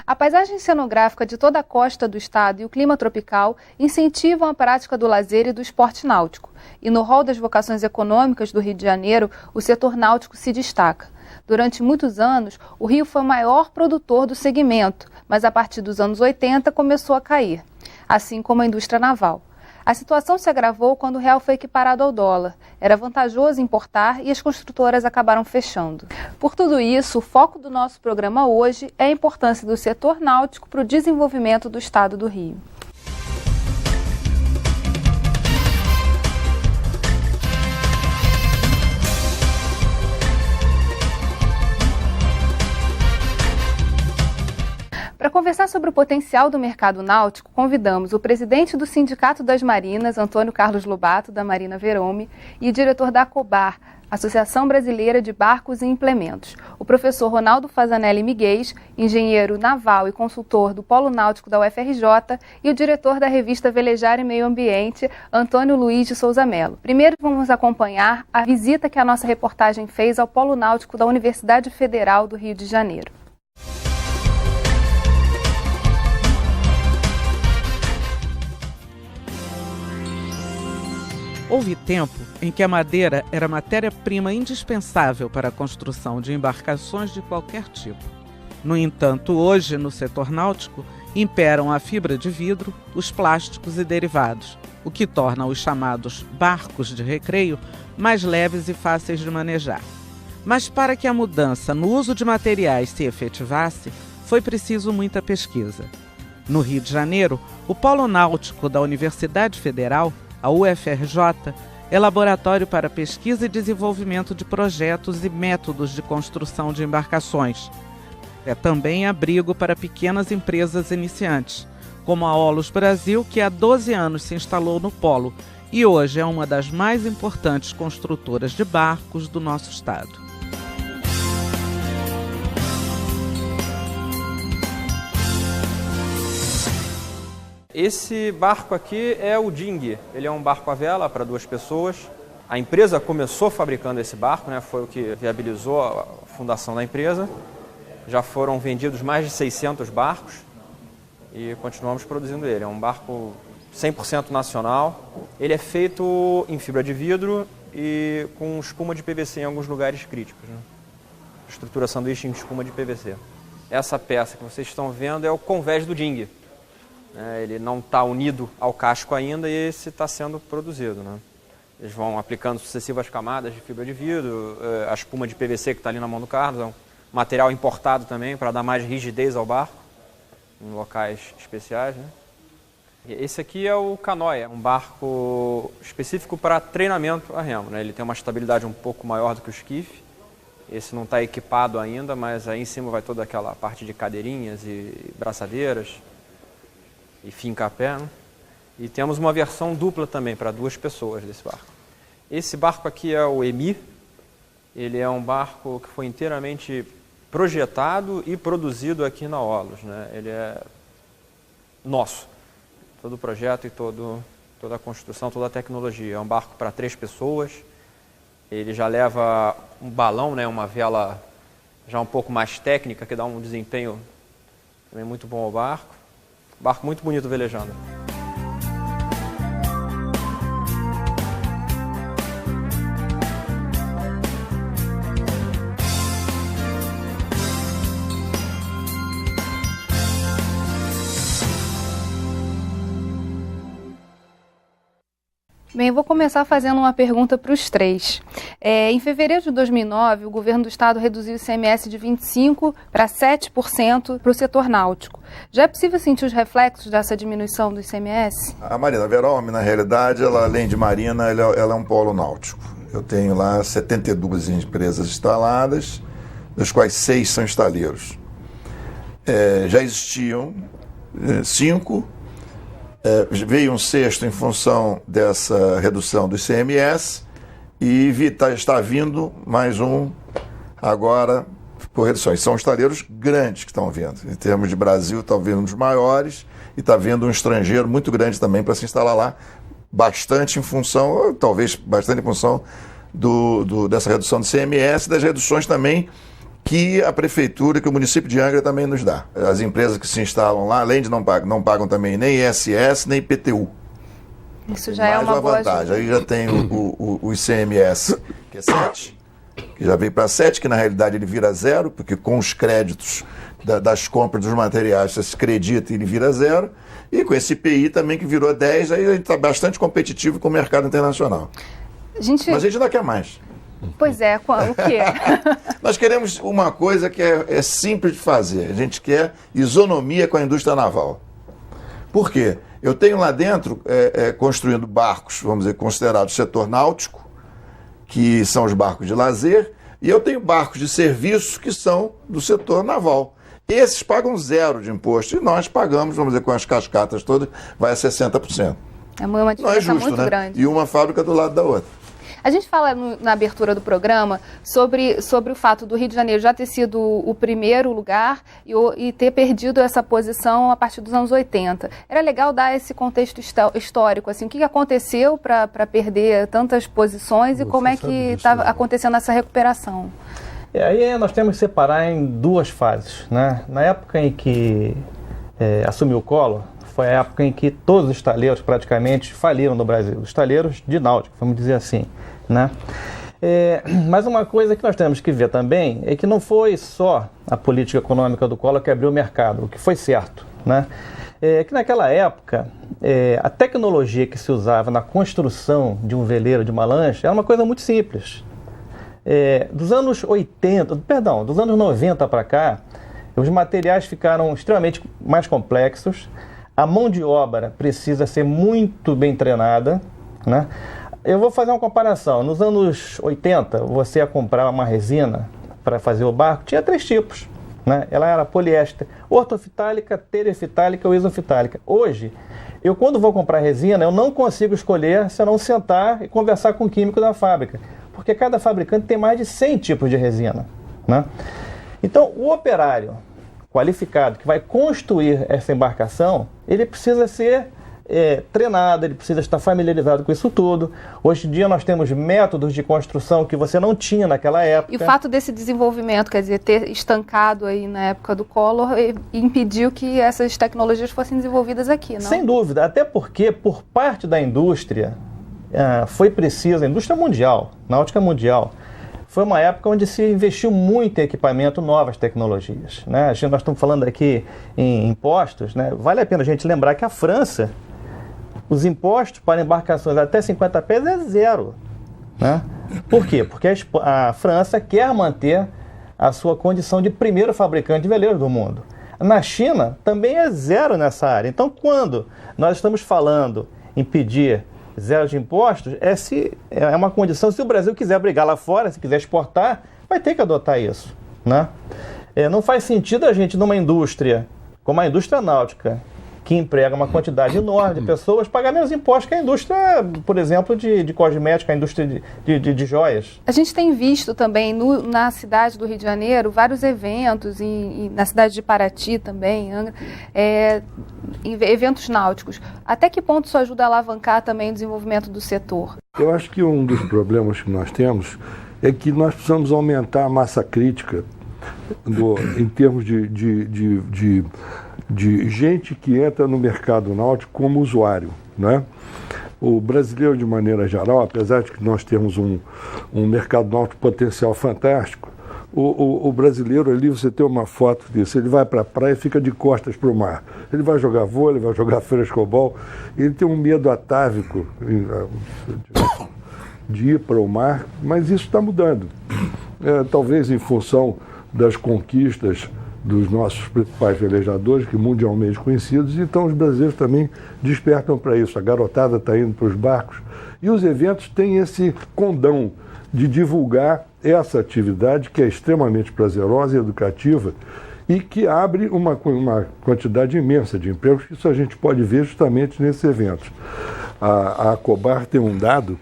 A paisagem cenográfica de toda a costa do estado e o clima tropical incentivam a prática do lazer e do esporte náutico. E no rol das vocações econômicas do Rio de Janeiro, o setor náutico se destaca. Durante muitos anos, o Rio foi o maior produtor do segmento, mas a partir dos anos 80 começou a cair, assim como a indústria naval. A situação se agravou quando o real foi equiparado ao dólar. Era vantajoso importar e as construtoras acabaram fechando. Por tudo isso, o foco do nosso programa hoje é a importância do setor náutico para o desenvolvimento do estado do Rio. Para conversar sobre o potencial do mercado náutico, convidamos o presidente do Sindicato das Marinas, Antônio Carlos Lobato, da Marina Verome, e o diretor da ACOBAR, Associação Brasileira de Barcos e Implementos, o professor Ronaldo Fazanelli Miguez, engenheiro naval e consultor do Polo Náutico da UFRJ, e o diretor da revista Velejar e Meio Ambiente, Antônio Luiz de Souza Melo. Primeiro vamos acompanhar a visita que a nossa reportagem fez ao Polo Náutico da Universidade Federal do Rio de Janeiro. Houve tempo em que a madeira era matéria-prima indispensável para a construção de embarcações de qualquer tipo. No entanto, hoje, no setor náutico, imperam a fibra de vidro, os plásticos e derivados, o que torna os chamados barcos de recreio mais leves e fáceis de manejar. Mas para que a mudança no uso de materiais se efetivasse, foi preciso muita pesquisa. No Rio de Janeiro, o Polo Náutico da Universidade Federal, a UFRJ, é laboratório para pesquisa e desenvolvimento de projetos e métodos de construção de embarcações. É também abrigo para pequenas empresas iniciantes, como a Olus Brasil, que há 12 anos se instalou no Polo e hoje é uma das mais importantes construtoras de barcos do nosso estado. Esse barco aqui é o Ding, ele é um barco à vela para 2 pessoas. A empresa começou fabricando esse barco, foi o que viabilizou a fundação da empresa. Já foram vendidos mais de 600 barcos e continuamos produzindo ele. É um barco 100% nacional. Ele é feito em fibra de vidro e com espuma de PVC em alguns lugares críticos. Estrutura sanduíche em espuma de PVC. Essa peça que vocês estão vendo é o convés do Ding. Ele não está unido ao casco ainda e esse está sendo produzido. Eles vão aplicando sucessivas camadas de fibra de vidro, a espuma de PVC que está ali na mão do Carlos, é um material importado também para dar mais rigidez ao barco, em locais especiais. E esse aqui é o Canoia, um barco específico para treinamento a remo. Ele tem uma estabilidade um pouco maior do que o esquife. Esse não está equipado ainda, mas aí em cima vai toda aquela parte de cadeirinhas e braçadeiras e finca-pé, E temos uma versão dupla também para 2 pessoas desse barco. Esse barco aqui é o Emi. Ele é um barco que foi inteiramente projetado e produzido aqui na Olus. Ele é nosso. Todo o projeto e toda a construção, toda a tecnologia. É um barco para 3 pessoas. Ele já leva um balão, uma vela já um pouco mais técnica, que dá um desempenho também muito bom ao barco. Barco muito bonito velejando. Bem, eu vou começar fazendo uma pergunta para os 3. Em fevereiro de 2009, o governo do estado reduziu o ICMS de 25% para 7% para o setor náutico. Já é possível sentir os reflexos dessa diminuição do ICMS? A Marina Verome, na realidade, além de marina, ela é um polo náutico. Eu tenho lá 72 empresas instaladas, das quais 6 são estaleiros. Já existiam 5. Veio um 6º em função dessa redução do ICMS e está vindo mais um agora por reduções. São estaleiros grandes que estão vindo. Em termos de Brasil, estão vindo os maiores e está vindo um estrangeiro muito grande também para se instalar lá, bastante em função, talvez bastante em função dessa redução do ICMS e das reduções também que a prefeitura, que o município de Angra também nos dá. As empresas que se instalam lá, além de não pagam também nem ISS, nem IPTU. Isso já é uma boa vantagem. Aí já tem o ICMS, que é 7, que já veio para 7, que na realidade ele vira 0, porque com os créditos das compras dos materiais, você se acredita e ele vira 0. E com esse IPI também, que virou 10, aí a gente está bastante competitivo com o mercado internacional. Mas a gente ainda quer mais. Pois é, o quê? Nós queremos uma coisa que é simples de fazer. A gente quer isonomia com a indústria naval. Por quê? Eu tenho lá dentro, construindo barcos, vamos dizer, considerados setor náutico, que são os barcos de lazer, e eu tenho barcos de serviço que são do setor naval. Esses pagam 0 de imposto e nós pagamos, vamos dizer, com as cascatas todas, vai a 60%. É uma diferença muito grande. E uma fábrica do lado da outra. A gente fala na abertura do programa sobre o fato do Rio de Janeiro já ter sido o primeiro lugar e ter perdido essa posição a partir dos anos 80. Era legal dar esse contexto histórico, assim, o que aconteceu para perder tantas posições e como é que está acontecendo essa recuperação? Aí nós temos que separar em 2 fases, né? Na época em que assumiu o Collor, foi a época em que todos os estaleiros praticamente faliram no Brasil, os estaleiros de náutica, vamos dizer assim, né? Mas uma coisa que nós temos que ver também é que não foi só a política econômica do Collor que abriu o mercado, o que foi certo, né? Que naquela época a tecnologia que se usava na construção de um veleiro, de uma lancha, era uma coisa muito simples. Dos anos 90 para cá, os materiais ficaram extremamente mais complexos, a mão de obra precisa ser muito bem treinada, né? Eu vou fazer uma comparação. Nos anos 80, você ia comprar uma resina para fazer o barco, tinha 3 tipos, né? Ela era poliéster, ortofitálica, terefitálica ou isofitálica. Hoje, eu quando vou comprar resina, eu não consigo escolher se eu não sentar e conversar com o químico da fábrica, porque cada fabricante tem mais de 100 tipos de resina, né? Então, o operário qualificado que vai construir essa embarcação, ele precisa ser treinado, ele precisa estar familiarizado com isso tudo. Hoje em dia nós temos métodos de construção que você não tinha naquela época. E o fato desse desenvolvimento, quer dizer, ter estancado aí na época do Collor, impediu que essas tecnologias fossem desenvolvidas aqui, não? Sem dúvida, até porque por parte da indústria foi preciso, a indústria mundial, náutica mundial, foi uma época onde se investiu muito em equipamento, novas tecnologias, né? Nós estamos falando aqui em impostos, né? Vale a pena a gente lembrar que a França, os impostos para embarcações até 50 pés é 0, né? Por quê? Porque a França quer manter a sua condição de primeiro fabricante de veleiros do mundo. Na China também é 0 nessa área. Então, quando nós estamos falando em pedir 0 de impostos, é uma condição, se o Brasil quiser brigar lá fora, se quiser exportar, vai ter que adotar isso, né? Não faz sentido a gente, numa indústria como a indústria náutica, que emprega uma quantidade enorme de pessoas, pagar menos impostos que a indústria, por exemplo, de cosmética, a indústria de joias. A gente tem visto também na cidade do Rio de Janeiro vários eventos, na cidade de Paraty também, Angra, eventos náuticos. Até que ponto isso ajuda a alavancar também o desenvolvimento do setor? Eu acho que um dos problemas que nós temos é que nós precisamos aumentar a massa crítica em termos de gente que entra no mercado náutico como usuário, né? O brasileiro, de maneira geral, apesar de que nós temos um mercado náutico potencial fantástico, o brasileiro ali, você tem uma foto disso, ele vai para a praia e fica de costas para o mar. Ele vai jogar vôlei, vai jogar frescobol, ele tem um medo atávico de ir para o mar, mas isso está mudando. Talvez em função das conquistas dos nossos principais velejadores, que mundialmente conhecidos, então os brasileiros também despertam para isso. A garotada está indo para os barcos e os eventos têm esse condão de divulgar essa atividade que é extremamente prazerosa e educativa e que abre uma quantidade imensa de empregos, que isso a gente pode ver justamente nesses eventos. A Acobar tem um dado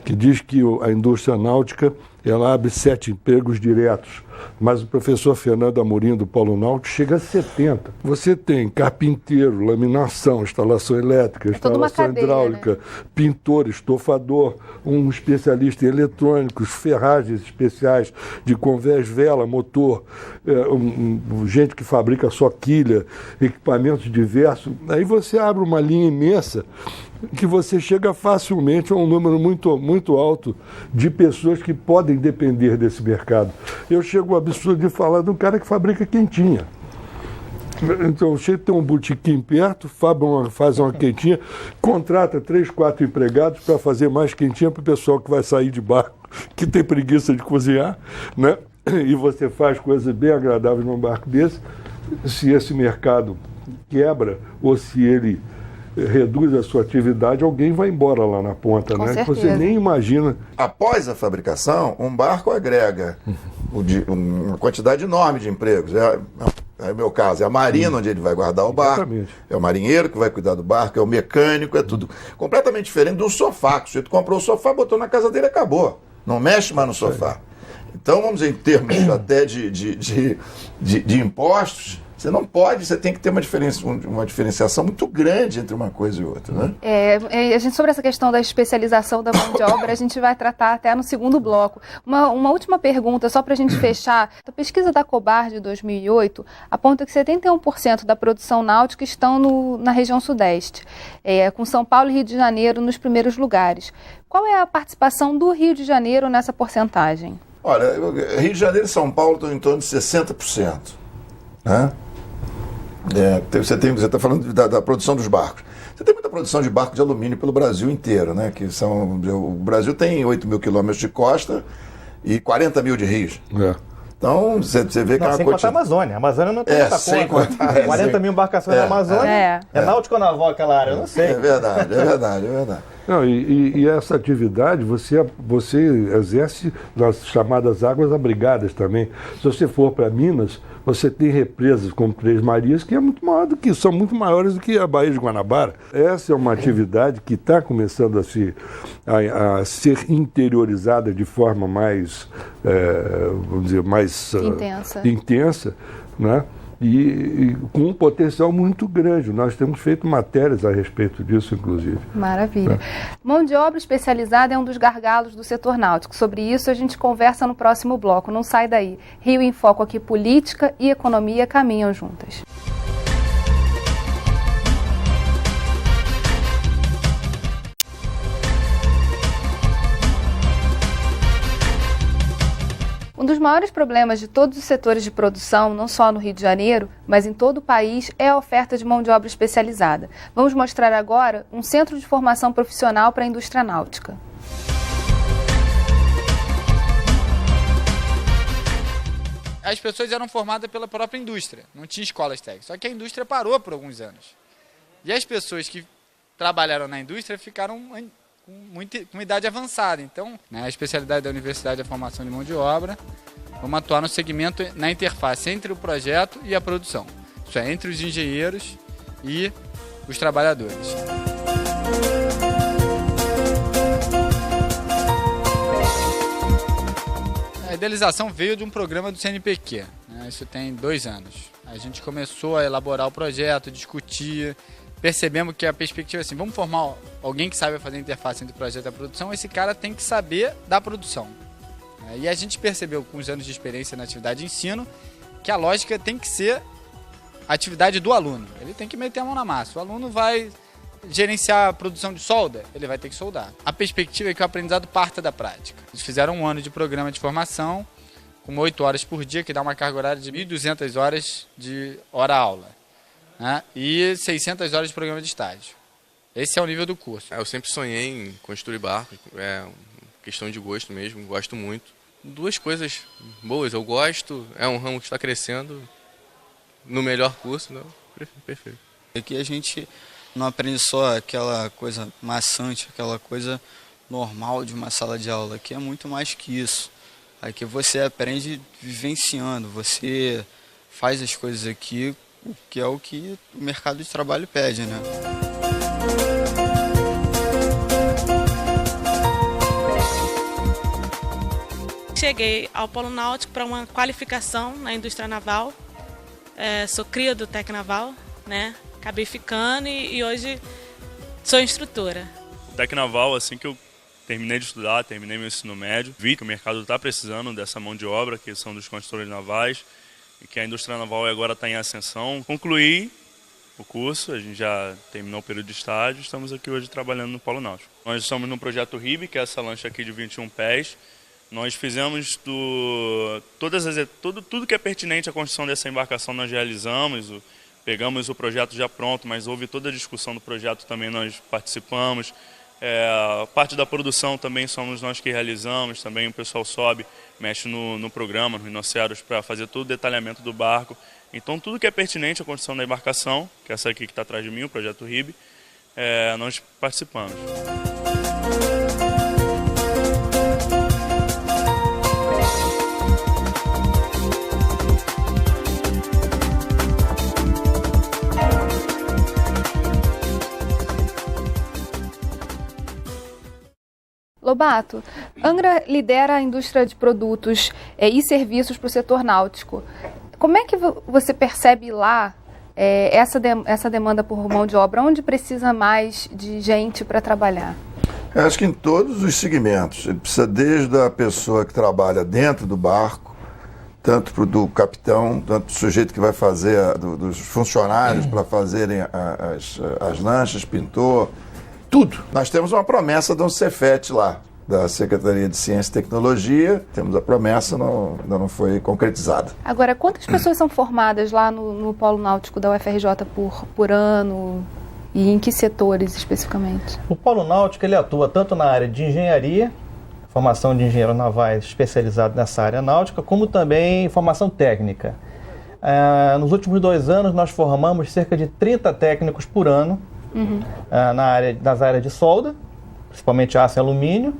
que diz que a indústria náutica ela abre 7 empregos diretos, mas o professor Fernando Amorim, do Polo Náutico, chega a 70. Você tem carpinteiro, laminação, instalação elétrica, instalação hidráulica, né? Pintor, estofador, um especialista em eletrônicos, ferragens especiais de convés, vela, motor, gente que fabrica só quilha, equipamentos diversos. Aí você abre uma linha imensa que você chega facilmente a um número muito, muito alto de pessoas que podem depender desse mercado. Eu chego ao absurdo de falar de um cara que fabrica quentinha. Então, chega a ter um botequim perto, faz uma quentinha, contrata 3, 4 empregados para fazer mais quentinha para o pessoal que vai sair de barco, que tem preguiça de cozinhar, né? E você faz coisas bem agradáveis num barco desse. Se esse mercado quebra ou se ele reduz a sua atividade, alguém vai embora lá na ponta, com né? certeza. Você nem imagina. Após a fabricação, um barco agrega uma quantidade enorme de empregos. É o meu caso, é a marina onde ele vai guardar o barco. Exatamente. É o marinheiro que vai cuidar do barco, é o mecânico, é tudo completamente diferente de um sofá. Que o sujeito comprou o sofá, botou na casa dele e acabou. Não mexe mais no sofá. Então, vamos dizer, em termos até de impostos, você não pode, você tem que ter uma diferenciação muito grande entre uma coisa e outra, né? Sobre essa questão da especialização da mão de obra, a gente vai tratar até no segundo bloco. Uma última pergunta, só para a gente fechar. A pesquisa da Cobar de 2008 aponta que 71% da produção náutica estão na região sudeste, com São Paulo e Rio de Janeiro nos primeiros lugares. Qual é a participação do Rio de Janeiro nessa porcentagem? Olha, Rio de Janeiro e São Paulo estão em torno de 60%. Né? Você está falando da produção dos barcos. Você tem muita produção de barco de alumínio pelo Brasil inteiro, né? O Brasil tem 8 mil quilômetros de costa e 40 mil de rios. Então, você vê que é uma sem contar a Amazônia. A Amazônia não tem muita sem conta. contar, 40 mil embarcações na Amazônia. É náutico ou naval aquela área? Eu não sei. É verdade. Não, e essa atividade você exerce nas chamadas águas abrigadas também. Se você for para Minas, você tem represas como Três Marias, que são muito maiores do que a Baía de Guanabara. Essa é uma atividade que está começando a ser interiorizada de forma mais, vamos dizer, mais intensa, né? E com um potencial muito grande. Nós temos feito matérias a respeito disso, inclusive. Maravilha. Mão de obra especializada é um dos gargalos do setor náutico. Sobre isso a gente conversa no próximo bloco. Não sai daí. Rio em Foco aqui, política e economia caminham juntas. Um dos maiores problemas de todos os setores de produção, não só no Rio de Janeiro, mas em todo o país, é a oferta de mão de obra especializada. Vamos mostrar agora um centro de formação profissional para a indústria náutica. As pessoas eram formadas pela própria indústria, não tinha escolas técnicas. Só que a indústria parou por alguns anos. E as pessoas que trabalharam na indústria ficaram com idade avançada. Então, a especialidade da universidade é a formação de mão de obra. Vamos atuar no segmento, na interface entre o projeto e a produção. Isso é, entre os engenheiros e os trabalhadores. A idealização veio de um programa do CNPq. Isso tem 2 anos. A gente começou a elaborar o projeto, discutir. Percebemos que a perspectiva é assim, vamos formar alguém que saiba fazer a interface entre o projeto e a produção, esse cara tem que saber da produção. E a gente percebeu com os anos de experiência na atividade de ensino que a lógica tem que ser a atividade do aluno. Ele tem que meter a mão na massa. O aluno vai gerenciar a produção de solda, ele vai ter que soldar. A perspectiva é que o aprendizado parta da prática. Eles fizeram 1 ano de programa de formação com 8 horas por dia, que dá uma carga horária de 1.200 horas de hora-aula. E 600 horas de programa de estágio. Esse é o nível do curso. Eu sempre sonhei em construir barcos, é questão de gosto mesmo, gosto muito. 2 coisas boas, eu gosto, é um ramo que está crescendo no melhor curso, não, perfeito. Aqui a gente não aprende só aquela coisa maçante, aquela coisa normal de uma sala de aula, aqui é muito mais que isso. Aqui você aprende vivenciando, você faz as coisas aqui, que é o que o mercado de trabalho pede, né? Cheguei ao Polo Náutico para uma qualificação na indústria naval. Sou cria do Tec Naval, né? Acabei ficando e hoje sou instrutora. O Tec Naval, assim que eu terminei de estudar, terminei meu ensino médio, vi que o mercado está precisando dessa mão de obra, que são dos construtores navais, e que a indústria naval agora está em ascensão. Concluí o curso, a gente já terminou o período de estágio, estamos aqui hoje trabalhando no Polo Náutico. Nós estamos no projeto RIB, que é essa lancha aqui de 21 pés. Nós fizemos tudo que é pertinente à construção dessa embarcação, nós realizamos. Pegamos o projeto já pronto, mas houve toda a discussão do projeto também, nós participamos. A parte da produção também somos nós que realizamos, também o pessoal sobe, mexe no programa, nos Rinoceros, para fazer todo o detalhamento do barco. Então tudo que é pertinente à construção da embarcação, que é essa aqui que está atrás de mim, o projeto RIB, nós participamos. Lobato, Angra lidera a indústria de produtos e serviços para o setor náutico. Como é que você percebe lá essa demanda por mão de obra? Onde precisa mais de gente para trabalhar? Eu acho que em todos os segmentos. Ele precisa desde a pessoa que trabalha dentro do barco, tanto do capitão, tanto do sujeito que vai fazer, dos funcionários para fazerem as lanchas, pintor, tudo. Nós temos uma promessa de um Cefet lá, da Secretaria de Ciência e Tecnologia. Temos a promessa, ainda não foi concretizada. Agora, quantas pessoas são formadas lá no Polo Náutico da UFRJ por ano e em que setores especificamente? O Polo Náutico ele atua tanto na área de engenharia, formação de engenheiros navais especializados nessa área náutica, como também formação técnica. Nos últimos 2 anos, nós formamos cerca de 30 técnicos por ano, nas áreas de solda, principalmente aço e alumínio,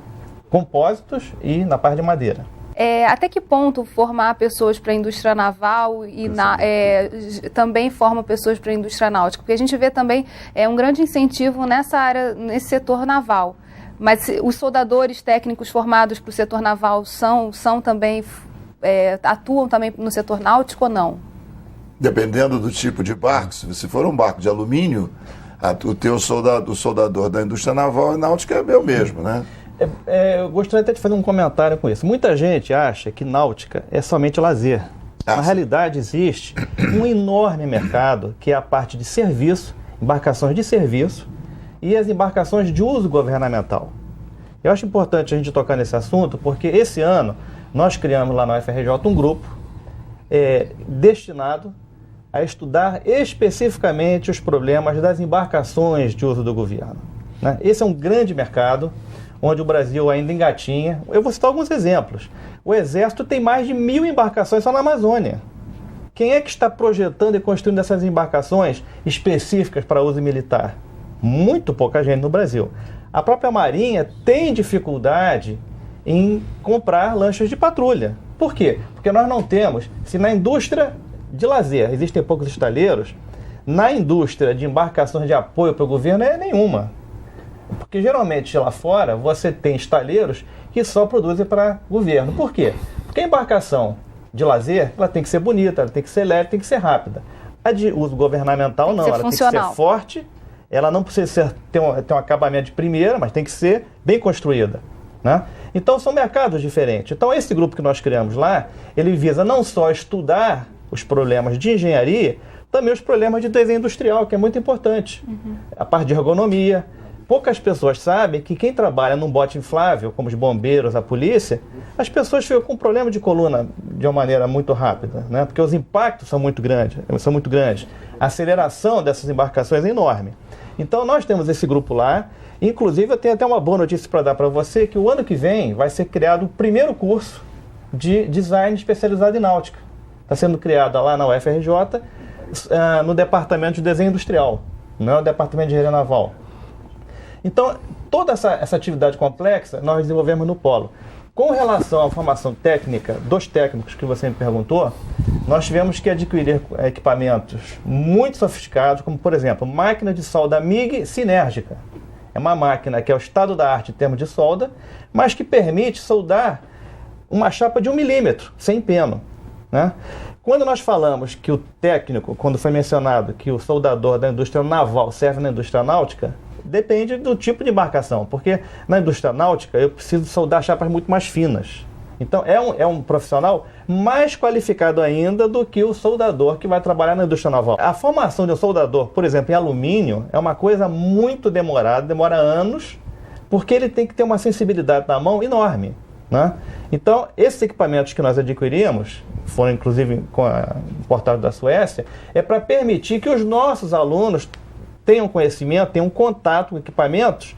compósitos e na parte de madeira. Até que ponto formar pessoas para a indústria naval e também forma pessoas para a indústria náutica? Porque a gente vê também um grande incentivo nessa área, nesse setor naval. Mas os soldadores técnicos formados para o setor naval são também, atuam também no setor náutico ou não? Dependendo do tipo de barco. Se for um barco de alumínio, o soldador da indústria naval e náutica é meu mesmo, né? Eu gostaria até de fazer um comentário com isso. Muita gente acha que náutica é somente lazer. Na realidade, existe um enorme mercado, que é a parte de serviço, embarcações de serviço e as embarcações de uso governamental. Eu acho importante a gente tocar nesse assunto, porque esse ano nós criamos lá na UFRJ um grupo destinado a estudar especificamente os problemas das embarcações de uso do governo, né? Esse é um grande mercado, onde o Brasil ainda engatinha. Eu vou citar alguns exemplos. O Exército tem mais de 1.000 embarcações só na Amazônia. Quem é que está projetando e construindo essas embarcações específicas para uso militar? Muito pouca gente no Brasil. A própria Marinha tem dificuldade em comprar lanchas de patrulha. Por quê? Porque nós não temos, se na indústria de lazer existem poucos estaleiros, na indústria de embarcações de apoio para o governo nenhuma. Porque geralmente lá fora você tem estaleiros que só produzem para governo. Por quê? Porque a embarcação de lazer ela tem que ser bonita, ela tem que ser leve, tem que ser rápida. A de uso governamental não, ela tem que ser forte, ela não precisa ter um acabamento de primeira, mas tem que ser bem construída, né? Então são mercados diferentes. Então esse grupo que nós criamos lá, ele visa não só estudar os problemas de engenharia, também os problemas de desenho industrial, que é muito importante. A parte de ergonomia. Poucas pessoas sabem que quem trabalha num bote inflável, como os bombeiros, a polícia, as pessoas ficam com problema de coluna de uma maneira muito rápida, né? Porque os impactos são muito grandes. A aceleração dessas embarcações é enorme. Então nós temos esse grupo lá. Inclusive eu tenho até uma boa notícia para dar para você, que o ano que vem vai ser criado o primeiro curso de design especializado em náutica. Está sendo criado lá na UFRJ, no Departamento de Desenho Industrial, não é o Departamento de Engenharia Naval. Então, toda essa atividade complexa nós desenvolvemos no Polo. Com relação à formação técnica dos técnicos que você me perguntou, nós tivemos que adquirir equipamentos muito sofisticados, como, por exemplo, máquina de solda MIG sinérgica. É uma máquina que é o estado da arte em termos de solda, mas que permite soldar uma chapa de 1 milímetro, sem peno, né? Quando nós falamos que o técnico, quando foi mencionado que o soldador da indústria naval serve na indústria náutica, depende do tipo de embarcação, porque na indústria náutica eu preciso soldar chapas muito mais finas. Então é um profissional mais qualificado ainda do que o soldador que vai trabalhar na indústria naval. A formação de um soldador, por exemplo, em alumínio, é uma coisa muito demorada, demora anos, porque ele tem que ter uma sensibilidade na mão enorme, né? Então, esses equipamentos que nós adquirimos, foram inclusive importados da Suécia, é para permitir que os nossos alunos tenham conhecimento, tenham contato com equipamentos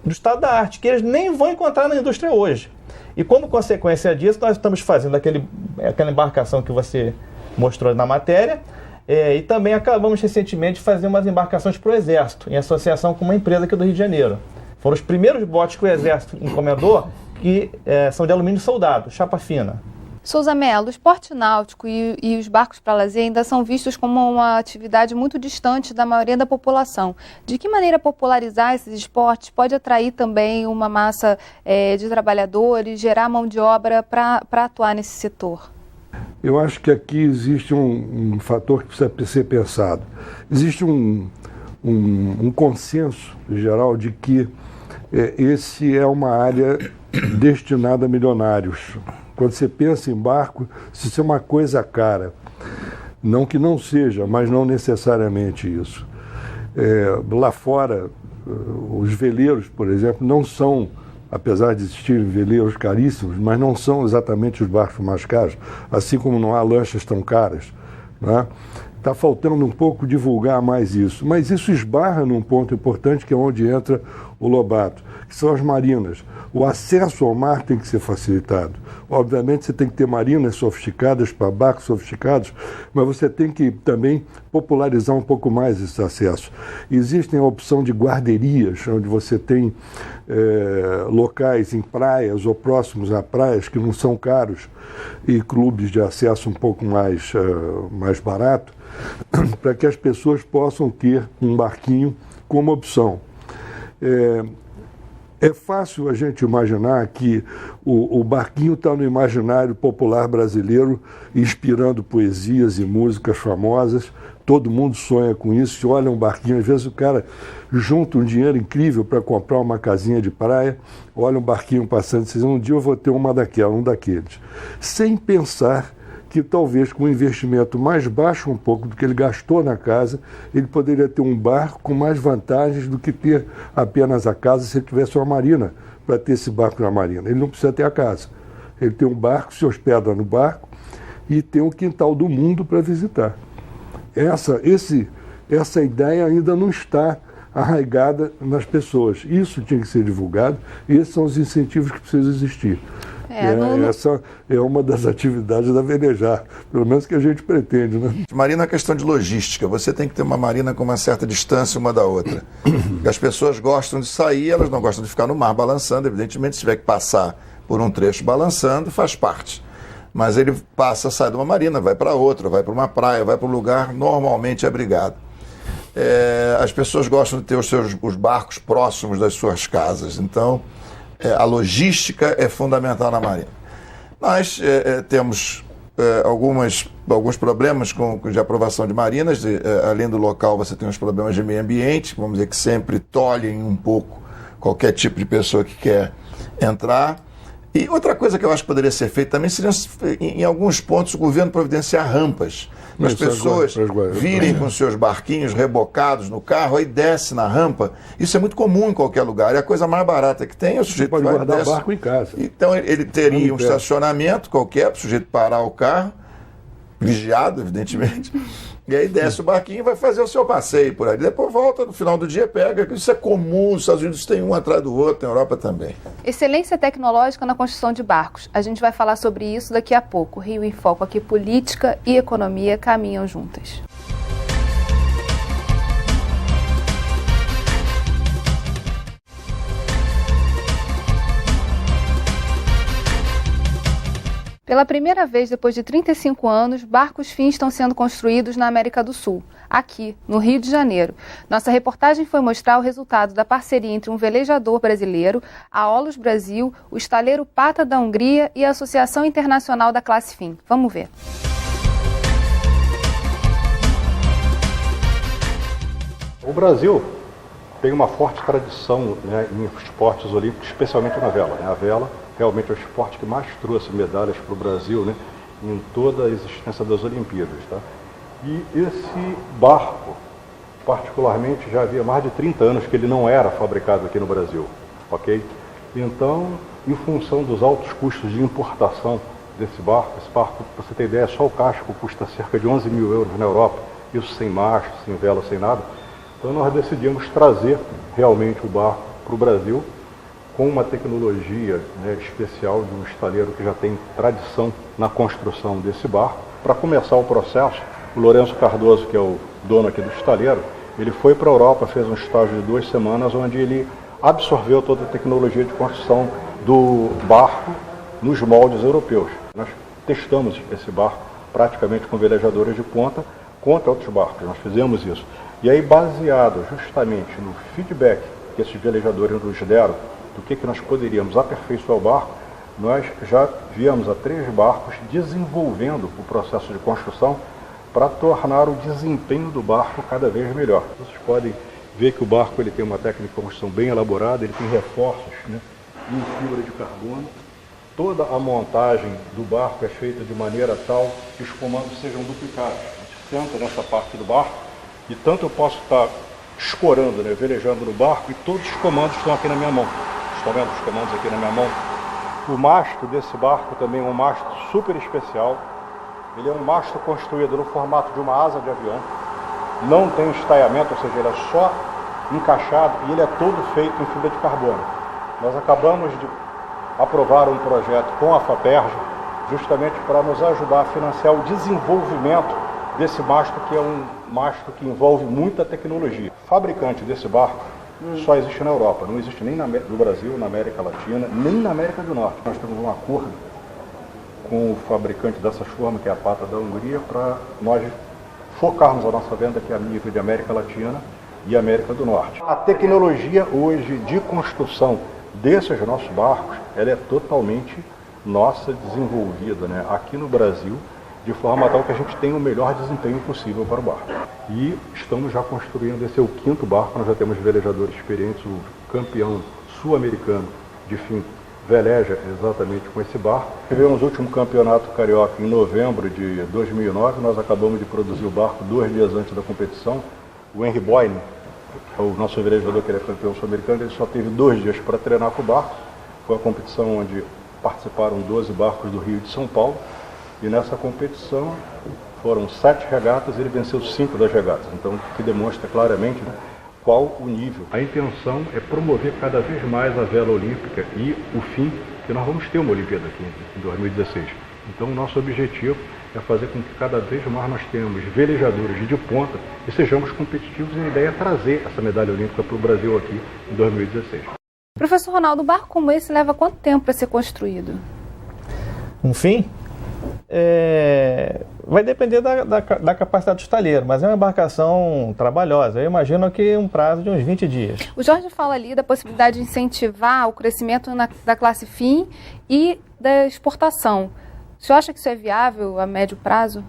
do estado da arte, que eles nem vão encontrar na indústria hoje. E como consequência disso, nós estamos fazendo aquela embarcação que você mostrou na matéria, e também acabamos recentemente de fazer umas embarcações para o Exército, em associação com uma empresa aqui do Rio de Janeiro. Foram os primeiros botes que o Exército encomendou, que são de alumínio soldado, chapa fina. Souza Mello, o esporte náutico e os barcos para lazer ainda são vistos como uma atividade muito distante da maioria da população. De que maneira popularizar esses esportes pode atrair também uma massa de trabalhadores, gerar mão de obra para atuar nesse setor? Eu acho que aqui existe um fator que precisa ser pensado. Existe um consenso geral de que esse é uma área destinada a milionários. Quando você pensa em barco, se isso é uma coisa cara, não que não seja, mas não necessariamente isso. Lá fora, os veleiros, por exemplo, não são, apesar de existirem veleiros caríssimos, mas não são exatamente os barcos mais caros, assim como não há lanchas tão caras, né? Está faltando um pouco divulgar mais isso, mas isso esbarra num ponto importante que é onde entra o Lobato, que são as marinas. O acesso ao mar tem que ser facilitado. Obviamente você tem que ter marinas sofisticadas para barcos sofisticados, mas você tem que também popularizar um pouco mais esse acesso. Existem a opção de guarderias, onde você tem locais em praias ou próximos a praias que não são caros e clubes de acesso um pouco mais barato, para que as pessoas possam ter um barquinho como opção. É fácil a gente imaginar que o barquinho está no imaginário popular brasileiro, inspirando poesias e músicas famosas. Todo mundo sonha com isso. Se olha um barquinho, às vezes o cara junta um dinheiro incrível para comprar uma casinha de praia, olha um barquinho passando e diz, um dia eu vou ter um daqueles. Sem pensar que talvez com um investimento mais baixo um pouco do que ele gastou na casa, ele poderia ter um barco com mais vantagens do que ter apenas a casa se ele tivesse uma marina para ter esse barco na marina. Ele não precisa ter a casa. Ele tem um barco, se hospeda no barco e tem um quintal do mundo para visitar. Essa ideia ainda não está arraigada nas pessoas. Isso tinha que ser divulgado e esses são os incentivos que precisam existir. Essa é uma das atividades da Velejar, pelo menos que a gente pretende, né? Marina é questão de logística. Você tem que ter uma marina com uma certa distância uma da outra. E as pessoas gostam de sair, elas não gostam de ficar no mar balançando. Evidentemente, se tiver que passar por um trecho balançando, faz parte. Mas ele sai de uma marina, vai para outra, vai para uma praia, vai para um lugar normalmente abrigado. As pessoas gostam de ter os barcos próximos das suas casas. Então, a logística é fundamental na marina. Nós temos alguns problemas de aprovação de marinas. Além do local, você tem os problemas de meio ambiente, vamos dizer que sempre tolhem um pouco qualquer tipo de pessoa que quer entrar. E outra coisa que eu acho que poderia ser feita também seria, em alguns pontos, o governo providenciar rampas. Para as pessoas virem com seus barquinhos rebocados no carro, aí desce na rampa. Isso é muito comum em qualquer lugar. E a coisa mais barata que tem é o sujeito pode guardar o barco em casa. Então ele teria um estacionamento qualquer para o sujeito parar o carro, vigiado, evidentemente. E aí desce o barquinho e vai fazer o seu passeio por aí. Depois volta, no final do dia pega. Isso é comum, os Estados Unidos tem um atrás do outro, na Europa também. Excelência tecnológica na construção de barcos. A gente vai falar sobre isso daqui a pouco. Rio em Foco, aqui política e economia caminham juntas. Pela primeira vez depois de 35 anos, barcos FIM estão sendo construídos na América do Sul, aqui, no Rio de Janeiro. Nossa reportagem foi mostrar o resultado da parceria entre um velejador brasileiro, a Olus Brasil, o estaleiro Pata da Hungria e a Associação Internacional da Classe FIM. Vamos ver. O Brasil tem uma forte tradição, né, em esportes olímpicos, especialmente na vela. A vela realmente é o esporte que mais trouxe medalhas para o Brasil, né, em toda a existência das Olimpíadas. Tá? E esse barco, particularmente, já havia mais de 30 anos que ele não era fabricado aqui no Brasil. Ok? Então, em função dos altos custos de importação desse barco, esse barco, para você ter ideia, só o casco custa cerca de 11 mil euros na Europa, isso sem mastro, sem vela, sem nada. Então nós decidimos trazer realmente o barco para o Brasil com uma tecnologia, né, especial de um estaleiro que já tem tradição na construção desse barco. Para começar o processo, o Lourenço Cardoso, que é o dono aqui do estaleiro, ele foi para a Europa, fez um estágio de 2 semanas, onde ele absorveu toda a tecnologia de construção do barco nos moldes europeus. Nós testamos esse barco praticamente com velejadores de ponta contra outros barcos, nós fizemos isso. E aí, baseado justamente no feedback que esses velejadores nos deram, do que nós poderíamos aperfeiçoar o barco, nós já viemos a 3 barcos desenvolvendo o processo de construção para tornar o desempenho do barco cada vez melhor. Vocês podem ver que o barco ele tem uma técnica de construção bem elaborada, ele tem reforços, né, em fibra de carbono. Toda a montagem do barco é feita de maneira tal que os comandos sejam duplicados. A gente senta nessa parte do barco, e tanto eu posso estar escorando, né, velejando no barco, e todos os comandos estão aqui na minha mão. Estão vendo os comandos aqui na minha mão? O mastro desse barco também é um mastro super especial. Ele é um mastro construído no formato de uma asa de avião. Não tem estaiamento, ou seja, ele é só encaixado e ele é todo feito em fibra de carbono. Nós acabamos de aprovar um projeto com a FAPERJ justamente para nos ajudar a financiar o desenvolvimento desse mastro, que é um mastro que envolve muita tecnologia. O fabricante desse barco só existe na Europa, não existe nem no Brasil, na América Latina, nem na América do Norte. Nós temos um acordo com o fabricante dessas formas, que é a Pata da Hungria, para nós focarmos a nossa venda aqui a nível de América Latina e América do Norte. A tecnologia hoje de construção desses nossos barcos, ela é totalmente nossa, desenvolvida, né, aqui no Brasil, de forma tal que a gente tenha o melhor desempenho possível para o barco. E estamos já construindo, esse é o 5º barco, nós já temos velejadores experientes, o campeão sul-americano de FIM veleja exatamente com esse barco. Tivemos o último campeonato carioca em novembro de 2009, nós acabamos de produzir o barco 2 dias antes da competição. O Henry Boyne, o nosso velejador que ele é campeão sul-americano, ele só teve 2 dias para treinar com o barco. Foi a competição onde participaram 12 barcos do Rio e de São Paulo. E nessa competição foram 7 regatas e ele venceu 5 das regatas. Então, que demonstra claramente, né, qual o nível. A intenção é promover cada vez mais a vela olímpica e o fim, que nós vamos ter uma Olimpíada aqui em 2016. Então, o nosso objetivo é fazer com que cada vez mais nós tenhamos velejadores de ponta e sejamos competitivos, e a ideia é trazer essa medalha olímpica para o Brasil aqui em 2016. Professor Ronaldo, um barco como esse leva quanto tempo para ser construído? Um fim? Vai depender da capacidade do estaleiro, mas é uma embarcação trabalhosa. Eu imagino que um prazo de uns 20 dias. O Jorge fala ali da possibilidade de incentivar o crescimento da classe FIM e da exportação. O senhor acha que isso é viável a médio prazo?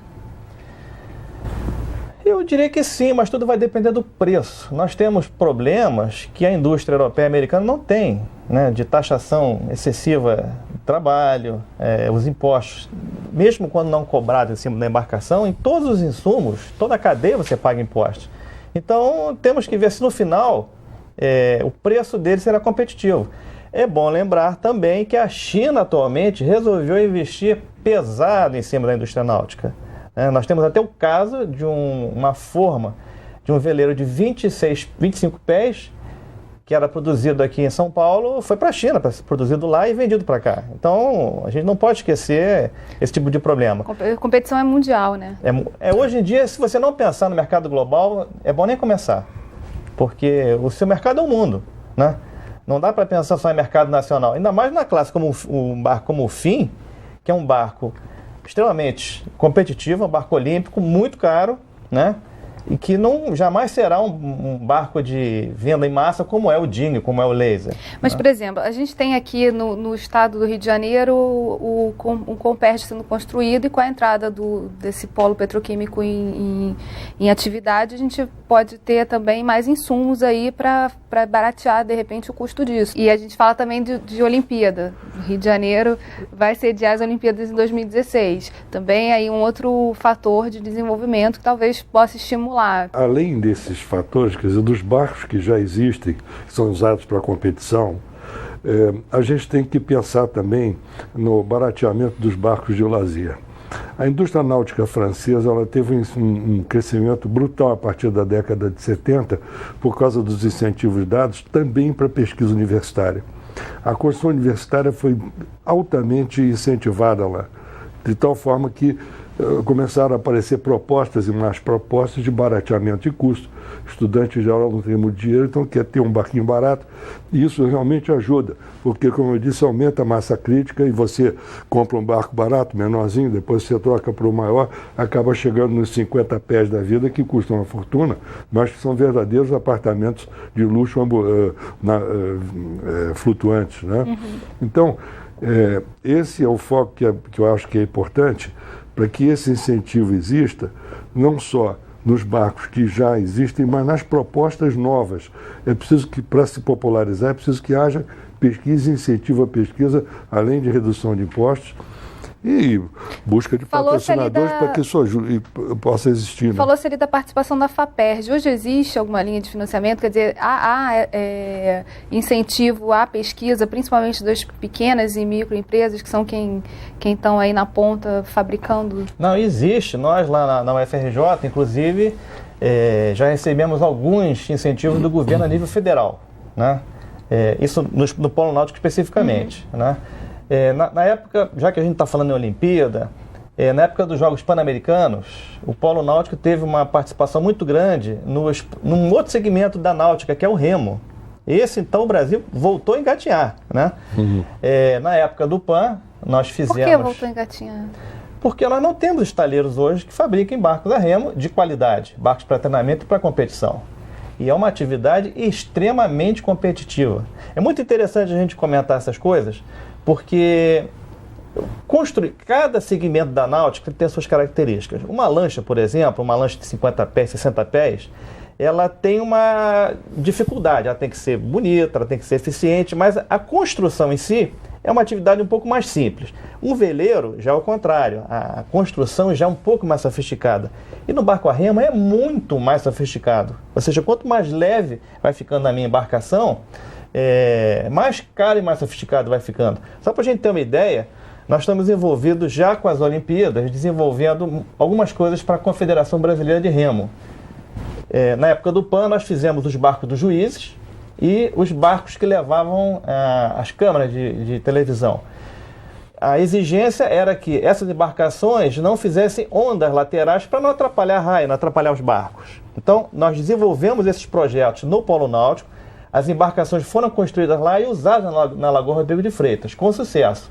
Eu diria que sim, mas tudo vai depender do preço. Nós temos problemas que a indústria europeia e americana não tem, né, de taxação excessiva do trabalho, os impostos, mesmo quando não cobrados em cima da embarcação, em todos os insumos, toda a cadeia você paga impostos. Então, temos que ver se no final o preço dele será competitivo. É bom lembrar também que a China atualmente resolveu investir pesado em cima da indústria náutica. Nós temos até o caso de uma forma de um veleiro de 25 pés, que era produzido aqui em São Paulo, foi para a China, produzido lá e vendido para cá. Então, a gente não pode esquecer esse tipo de problema. A competição é mundial, né? Hoje em dia, se você não pensar no mercado global, é bom nem começar, porque o seu mercado é o mundo, né? Não dá para pensar só em mercado nacional, ainda mais na classe como um barco como o FIM, que é um barco extremamente competitivo, um barco olímpico, muito caro, né? E que não jamais será um barco de venda em massa como é o Dingue, como é o Laser. Mas, por exemplo, a gente tem aqui no estado do Rio de Janeiro um Comperj sendo construído, e com a entrada desse polo petroquímico em atividade, a gente pode ter também mais insumos aí para baratear, de repente, o custo disso. E a gente fala também de Olimpíada. O Rio de Janeiro vai sediar as Olimpíadas em 2016. Também aí um outro fator de desenvolvimento que talvez possa estimular. Além desses fatores, quer dizer, dos barcos que já existem, que são usados para competição, a gente tem que pensar também no barateamento dos barcos de lazer. A indústria náutica francesa ela teve um crescimento brutal a partir da década de 70, por causa dos incentivos dados também para a pesquisa universitária. A construção universitária foi altamente incentivada lá, de tal forma que começaram a aparecer propostas e mais propostas de barateamento de custo. Estudantes geral não têm muito dinheiro, então quer ter um barquinho barato, e isso realmente ajuda, porque, como eu disse, aumenta a massa crítica e você compra um barco barato, menorzinho, depois você troca para o maior, acaba chegando nos 50 pés da vida, que custam uma fortuna, mas que são verdadeiros apartamentos de luxo flutuantes, né? Uhum. Então, esse é o foco que eu acho que é importante, para que esse incentivo exista, não só nos barcos que já existem, mas nas propostas novas. É preciso que, para se popularizar, é preciso que haja pesquisa, incentivo à pesquisa, além de redução de impostos, e busca de patrocinadores para que isso possa existir. Né? Falou-se ali da participação da FAPERJ. Hoje existe alguma linha de financiamento? Quer dizer, há incentivo à pesquisa, principalmente das pequenas e microempresas, que são quem estão aí na ponta fabricando? Não, existe. Nós lá na UFRJ, inclusive, já recebemos alguns incentivos do governo a nível federal, né? Isso no Polo Náutico especificamente, né? Na época, já que a gente está falando em Olimpíada, na época dos Jogos Pan-Americanos, o Polo Náutico teve uma participação muito grande num outro segmento da náutica, que é o remo. Esse, então, o Brasil voltou a engatinhar, né? Uhum. Na época do PAN, nós fizemos... Por que voltou a engatinhar? Porque nós não temos estaleiros hoje que fabriquem barcos a remo de qualidade, barcos para treinamento e para competição. E é uma atividade extremamente competitiva. É muito interessante a gente comentar essas coisas, porque cada segmento da náutica tem suas características. Uma lancha, por exemplo, uma lancha de 50 pés, 60 pés, ela tem uma dificuldade, ela tem que ser bonita, ela tem que ser eficiente, mas a construção em si é uma atividade um pouco mais simples. Um veleiro já é o contrário, a construção já é um pouco mais sofisticada. E no barco a remo é muito mais sofisticado. Ou seja, quanto mais leve vai ficando a minha embarcação, mais caro e mais sofisticado vai ficando. Só para a gente ter uma ideia, nós estamos envolvidos já com as Olimpíadas, desenvolvendo algumas coisas para a Confederação Brasileira de Remo. Na época do PAN, nós fizemos os barcos dos juízes e os barcos que levavam as câmeras de televisão. A exigência era que essas embarcações não fizessem ondas laterais para não atrapalhar a raia, não atrapalhar os barcos. Então, nós desenvolvemos esses projetos no Polo Náutico. As embarcações foram construídas lá e usadas na Lagoa Rodrigo de Freitas, com sucesso.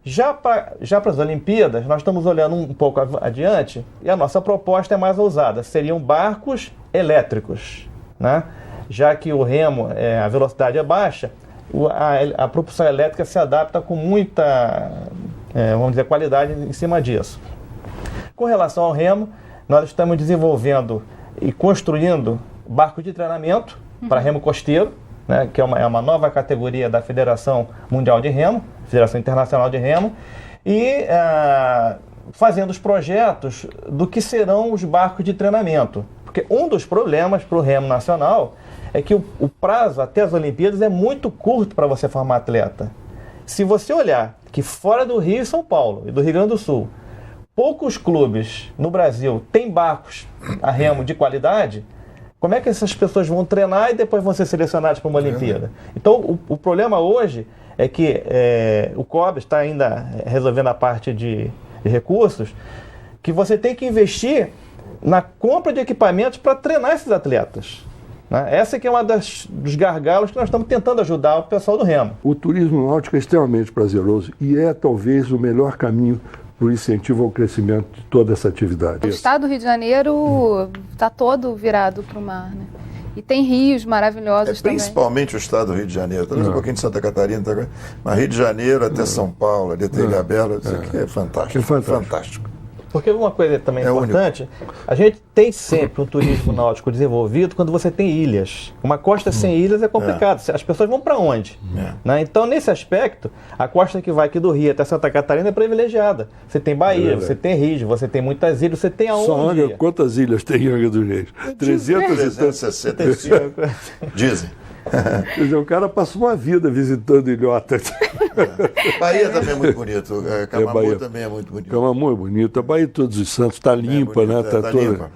Já para as Olimpíadas, nós estamos olhando um pouco adiante e a nossa proposta é mais ousada. Seriam barcos elétricos, né? Já que o remo, a velocidade é baixa, a propulsão elétrica se adapta com muita, vamos dizer, qualidade em cima disso. Com relação ao remo, nós estamos desenvolvendo e construindo barcos de treinamento para remo costeiro, né, que é uma nova categoria da Federação Mundial de Remo, Federação Internacional de Remo, e fazendo os projetos do que serão os barcos de treinamento. Porque um dos problemas para o remo nacional é que o prazo até as Olimpíadas é muito curto para você formar atleta. Se você olhar que fora do Rio e São Paulo e do Rio Grande do Sul, poucos clubes no Brasil têm barcos a remo de qualidade, como é que essas pessoas vão treinar e depois vão ser selecionadas para uma Olimpíada? Então, o problema hoje é que o COB está ainda resolvendo a parte de recursos, que você tem que investir na compra de equipamentos para treinar esses atletas. Né? Essa que é uma dos gargalos que nós estamos tentando ajudar o pessoal do remo. O turismo náutico é extremamente prazeroso e é talvez o melhor caminho para o incentivo ao crescimento de toda essa atividade. O estado do Rio de Janeiro está todo virado para o mar, né? E tem rios maravilhosos também. Principalmente o estado do Rio de Janeiro. Talvez um pouquinho de Santa Catarina, mas Rio de Janeiro até São Paulo, ali até Ilhabela, isso aqui é fantástico. Fantástico. Porque uma coisa também importante, a gente tem sempre um turismo náutico desenvolvido quando você tem ilhas. Uma costa sem ilhas é complicado. As pessoas vão para onde? Né? Então, nesse aspecto, a costa que vai aqui do Rio até Santa Catarina é privilegiada. Você tem Bahia, você tem Rio, você tem muitas ilhas, você tem aonde? Só olha quantas ilhas tem em Angra dos Reis. 365. Dizem. Quer dizer, o cara passou uma vida visitando ilhotas. Bahia também é muito bonito. Camamu também é muito bonito. Camamu é bonito. A Bahia de Todos os Santos está limpa, né? Está toda... limpa.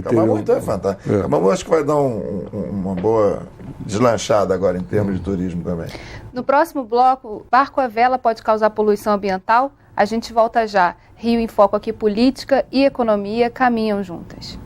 Camamu então é fantástico. Camamu acho que vai dar uma boa deslanchada agora em termos de turismo também. No próximo bloco, barco à vela pode causar poluição ambiental? A gente volta já. Rio em Foco aqui, política e economia caminham juntas.